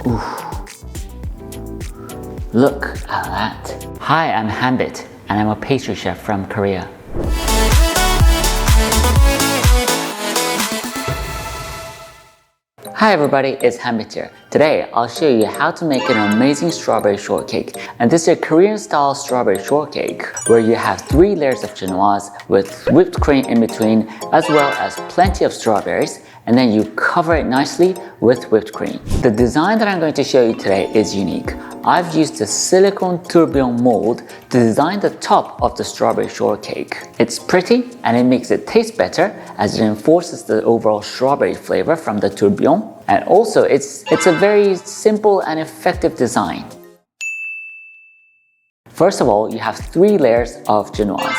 Ooh. Look at that. Hi, I'm Hanbit, and I'm a pastry chef from Korea. Hi everybody, it's Hanbit here. Today, I'll show you how to make an amazing strawberry shortcake. And this is a Korean style strawberry shortcake where you have 3 layers of genoise with whipped cream in between, as well as plenty of strawberries, and then you cover it nicely with whipped cream. The design that I'm going to show you today is unique. I've used a silicone tourbillon mold to design the top of the strawberry shortcake. It's pretty and it makes it taste better as it enforces the overall strawberry flavor from the tourbillon. And also it's a very simple and effective design. First of all, you have 3 layers of genoise.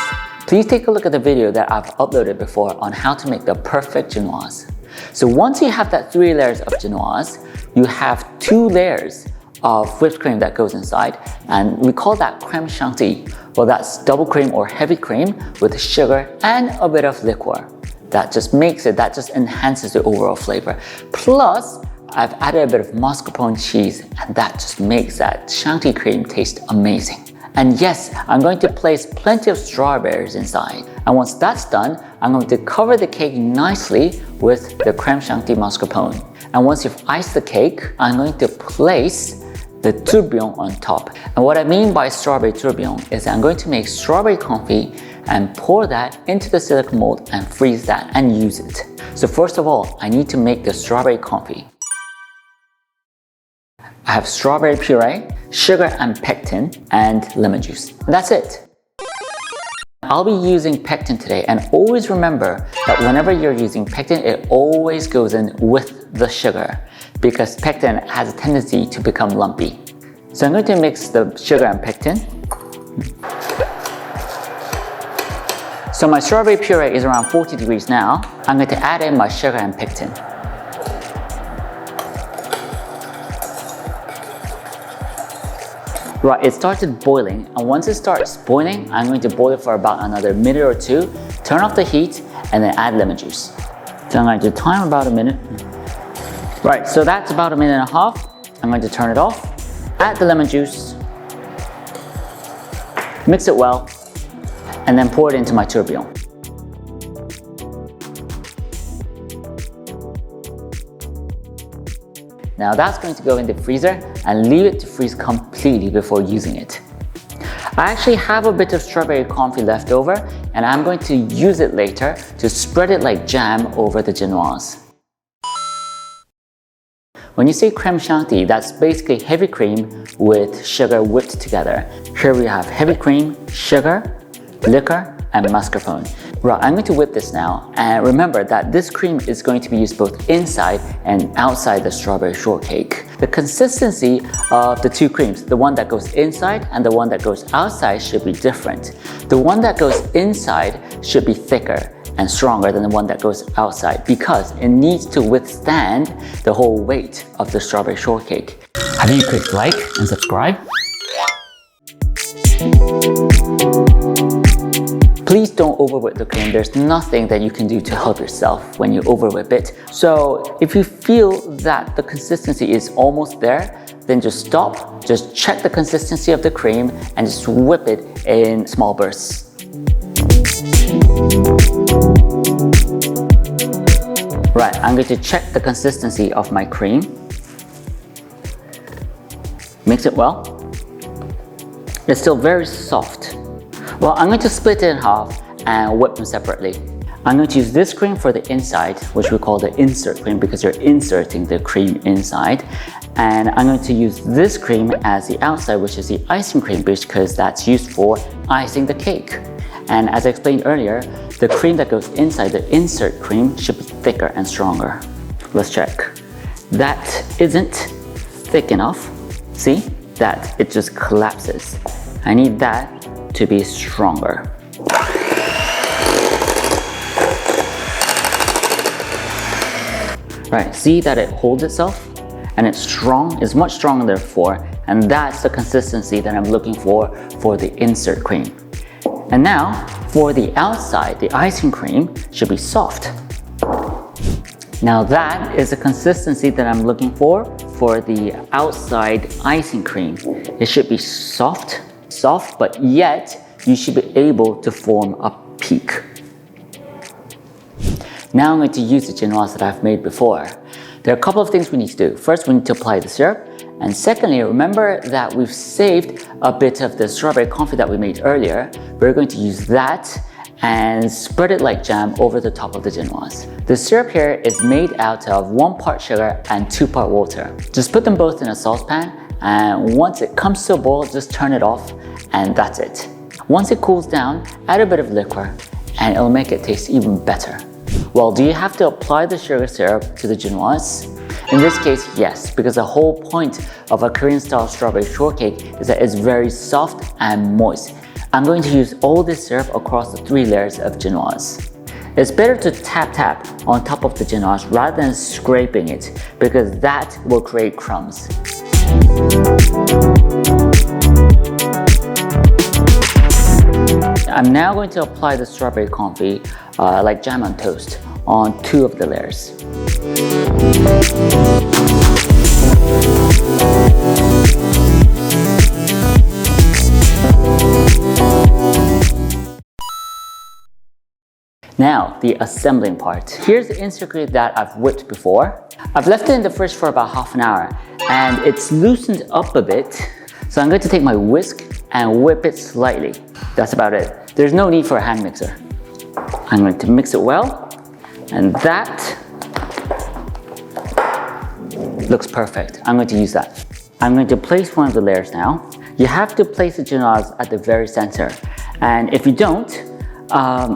Please take a look at the video that I've uploaded before on how to make the perfect genoise. So once you have that 3 layers of genoise, you have 2 layers of whipped cream that goes inside, and we call that creme chantilly. Well, that's double cream or heavy cream with sugar and a bit of liquor. That just enhances the overall flavor. Plus, I've added a bit of mascarpone cheese, and that just makes that chantilly cream taste amazing. And yes, I'm going to place plenty of strawberries inside. And once that's done, I'm going to cover the cake nicely with the creme chantilly mascarpone. And once you've iced the cake, I'm going to place the tourbillon on top. And what I mean by strawberry tourbillon is I'm going to make strawberry confit and pour that into the silicone mold and freeze that and use it. So first of all, I need to make the strawberry confit. I have strawberry puree, sugar and pectin, and lemon juice. And that's it. I'll be using pectin today, and always remember that whenever you're using pectin, it always goes in with the sugar because pectin has a tendency to become lumpy. So I'm going to mix the sugar and pectin. So my strawberry puree is around 40 degrees now. I'm going to add in my sugar and pectin. Right, it started boiling, and once it starts boiling, I'm going to boil it for about another minute or 2, turn off the heat, and then add lemon juice. So I'm going to time about a minute. Right, so that's about a minute and a half. I'm going to turn it off, add the lemon juice, mix it well, and then pour it into my tourbillon. Now that's going to go in the freezer and leave it to freeze completely before using it. I actually have a bit of strawberry confit left over, and I'm going to use it later to spread it like jam over the genoise. When you say creme chantilly, that's basically heavy cream with sugar whipped together. Here we have heavy cream, sugar, liquor, and mascarpone. Right, I'm going to whip this now, and remember that this cream is going to be used both inside and outside the strawberry shortcake. The consistency of the 2 creams, the one that goes inside and the one that goes outside, should be different. The one that goes inside should be thicker and stronger than the one that goes outside because it needs to withstand the whole weight of the strawberry shortcake. Have you clicked like and subscribe? Please don't overwhip the cream. There's nothing that you can do to help yourself when you overwhip it. So if you feel that the consistency is almost there, then just stop, just check the consistency of the cream and just whip it in small bursts. Right, I'm going to check the consistency of my cream. Mix it well. It's still very soft. Well, I'm going to split it in half and whip them separately. I'm going to use this cream for the inside, which we call the insert cream because you're inserting the cream inside. And I'm going to use this cream as the outside, which is the icing cream because that's used for icing the cake. And as I explained earlier, the cream that goes inside, the insert cream, should be thicker and stronger. Let's check. That isn't thick enough. See? That it just collapses. I need that to be stronger. Right, see that it holds itself and it's strong, it's much stronger therefore, and that's the consistency that I'm looking for the insert cream. And now for the outside, the icing cream should be soft. Now that is the consistency that I'm looking for for the outside icing cream. It should be soft, but yet you should be able to form a peak. Now I'm going to use the genoise that I've made before. There are a couple of things we need to do. First, we need to apply the syrup. And secondly, remember that we've saved a bit of the strawberry confit that we made earlier. We're going to use that and spread it like jam over the top of the genoise. The syrup here is made out of 1 part sugar and 2 part water. Just put them both in a saucepan, and once it comes to a boil, just turn it off, and that's it. Once it cools down, add a bit of liquor, and it'll make it taste even better. Well, do you have to apply the sugar syrup to the genoise? In this case, yes, because the whole point of a Korean-style strawberry shortcake is that it's very soft and moist. I'm going to use all this syrup across the 3 layers of genoise. It's better to tap on top of the genoise rather than scraping it, because that will create crumbs. I'm now going to apply the strawberry confit like jam on toast on 2 of the layers. Now, the assembling part. Here's the instant cream that I've whipped before. I've left it in the fridge for about half an hour, and it's loosened up a bit. So I'm going to take my whisk and whip it slightly. That's about it. There's no need for a hand mixer. I'm going to mix it well, and that looks perfect. I'm going to use that. I'm going to place one of the layers now. You have to place the genoise at the very center, and if you don't,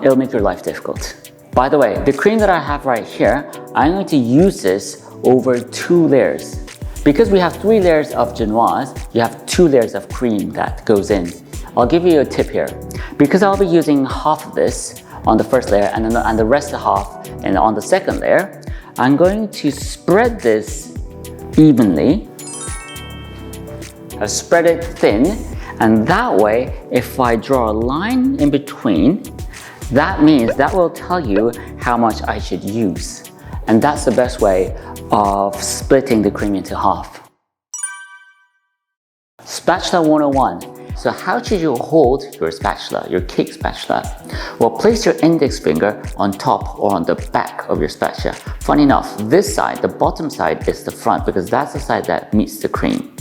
it'll make your life difficult. By the way, the cream that I have right here, I'm going to use this over 2 layers. Because we have 3 layers of genoise, you have 2 layers of cream that goes in. I'll give you a tip here. Because I'll be using half of this on the first layer and the rest of half on the second layer, I'm going to spread this evenly. I've spread it thin, and that way, if I draw a line in between, that means that will tell you how much I should use. And that's the best way of splitting the cream into half. Spatula 101. So how should you hold your spatula, your cake spatula? Well, place your index finger on top or on the back of your spatula. Funny enough, this side, the bottom side, is the front because that's the side that meets the cream.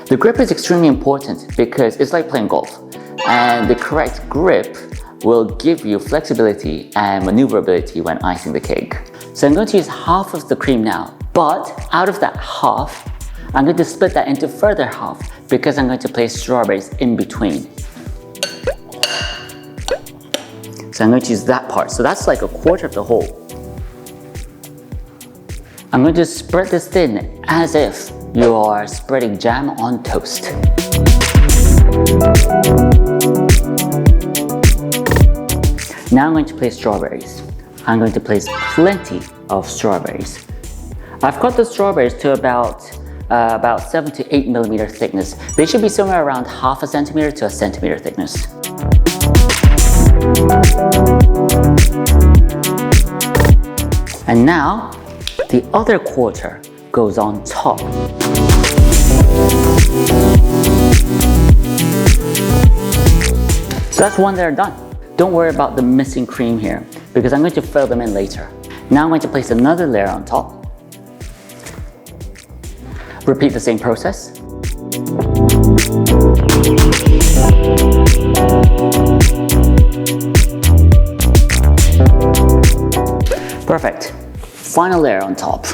The grip is extremely important because it's like playing golf, and the correct grip will give you flexibility and maneuverability when icing the cake. So I'm going to use half of the cream now, but out of that half, I'm going to split that into further half because I'm going to place strawberries in between. So I'm going to use that part. So that's like 1/4 of the whole. I'm going to spread this thin as if you are spreading jam on toast. Now I'm going to place strawberries. I'm going to place plenty of strawberries. I've cut the strawberries to about 7 to 8 millimeter thickness. They should be somewhere around 1/2 centimeter to 1 centimeter thickness. And now, the other 1/4 goes on top. So that's 1 layer done. Don't worry about the missing cream here because I'm going to fill them in later. Now I'm going to place another layer on top. Repeat the same process. Perfect. Final layer on top.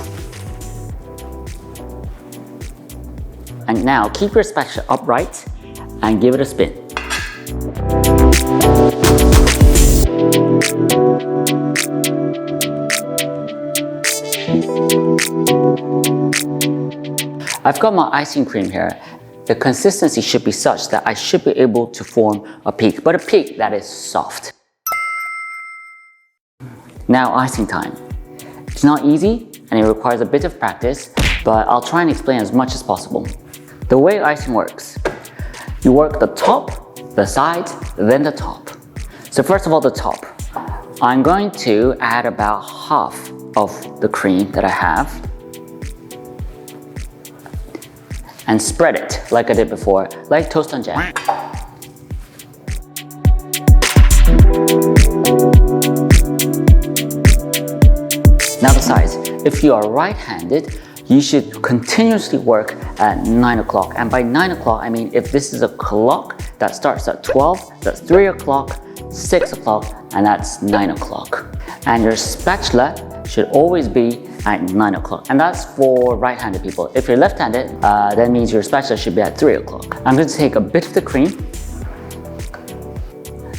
And now keep your spatula upright and give it a spin. I've got my icing cream here. The consistency should be such that I should be able to form a peak, but a peak that is soft. Now icing time. It's not easy and it requires a bit of practice, but I'll try and explain as much as possible. The way icing works, you work the top, the sides, then the top. So first of all, the top. I'm going to add about half of the cream that I have. and spread it like I did before, like toast on jam. Now the sides. If you are right-handed, you should continuously work at 9 o'clock. And by 9 o'clock, I mean if this is a clock that starts at 12, that's 3 o'clock, 6 o'clock, and that's 9 o'clock. And your spatula should always be at 9 o'clock. And that's for right-handed people. If you're left-handed, that means your spatula should be at 3 o'clock. I'm going to take a bit of the cream,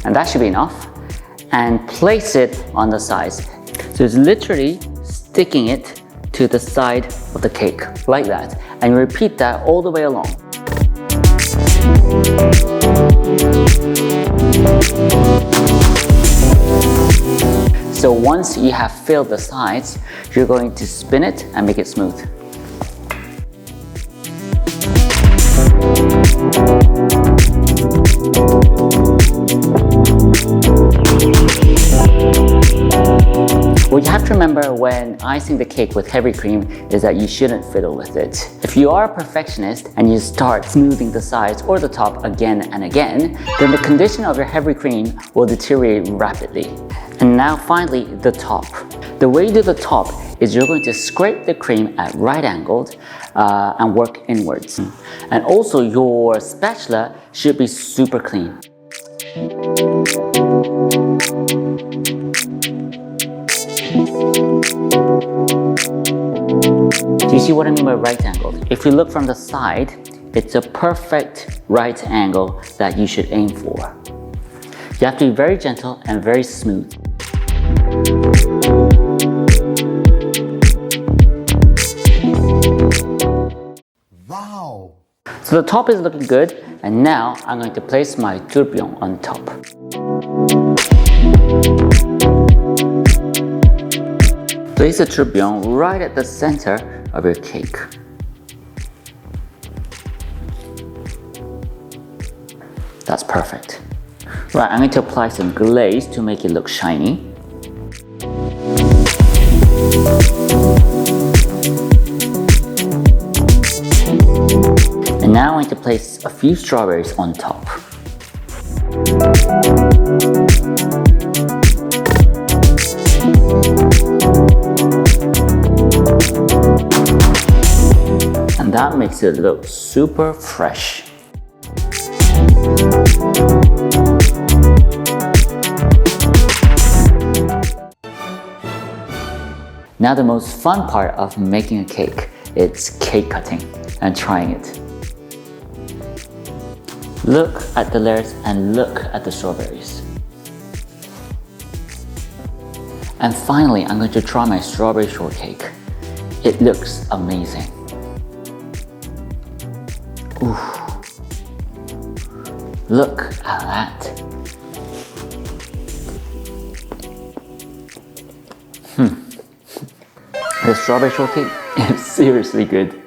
and that should be enough, and place it on the sides. So it's literally sticking it to the side of the cake, like that. And you repeat that all the way along. So once you have filled the sides, you're going to spin it and make it smooth. What you have to remember when icing the cake with heavy cream is that you shouldn't fiddle with it. If you are a perfectionist and you start smoothing the sides or the top again and again, then the condition of your heavy cream will deteriorate rapidly. And now finally, the top. The way you do the top is you're going to scrape the cream at right angles and work inwards. And also your spatula should be super clean. Do you see what I mean by right angle? If you look from the side, it's a perfect right angle that you should aim for. You have to be very gentle and very smooth. Wow! So the top is looking good, and now I'm going to place my tourbillon on top. Place the tourbillon right at the center of your cake. That's perfect. Right, I'm going to apply some glaze to make it look shiny. And now I'm going to place a few strawberries on top. And that makes it look super fresh. Now the most fun part of making a cake, it's cake cutting and trying it. Look at the layers and look at the strawberries. And finally, I'm going to try my strawberry shortcake. It looks amazing. Ooh. Look at that. The strawberry shortcake is seriously good.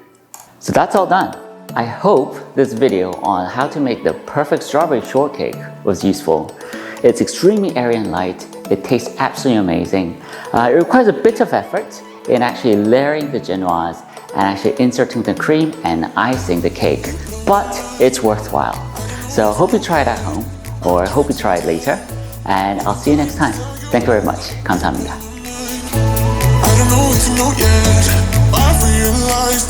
So that's all done. I hope this video on how to make the perfect strawberry shortcake was useful. It's extremely airy and light. It tastes absolutely amazing. It requires a bit of effort in actually layering the genoise and actually inserting the cream and icing the cake, but it's worthwhile. So I hope you try it at home, or I hope you try it later, and I'll see you next time. Thank you very much. 감사합니다. I don't know what to know yet. I've realized